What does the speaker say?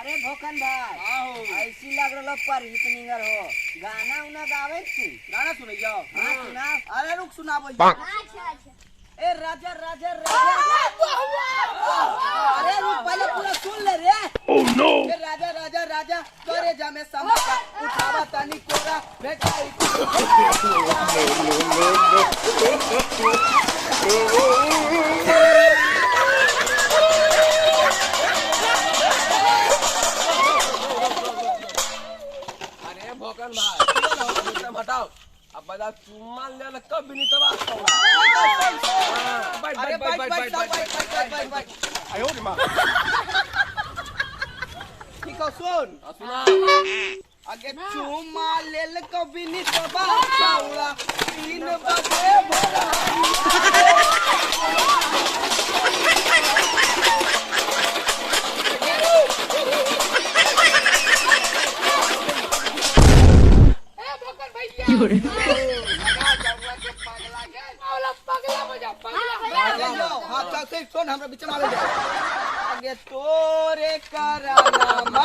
अरे भोकन भाई आओ ऐसी लग रहा पर हिपनिंगर हो गाना उना गावे तू गाना सुनैयो हाँ सुना अरे रुक सुनाबो अच्छा अच्छा ए राजा राजा राजा अरे रुक पहले पूरा सुन ले रे Oh no! ए राजा राजा राजा तोरे जामे समका उठावा तनी कोरा भेटाई अरे भोकन भाई मतलब हटाओ अब बता चुम्मा ले कब नहीं तबाह बैठ अरे बैठ बैठ बैठ बैठ बैठ I hold him up. ठीक हो सुन सुना आगे चुम्मा लेल कभी नहीं तबा चावला 3 बजे भोरा हाँ चल सुन हमरा बीच में आवे आगे तोरे कराना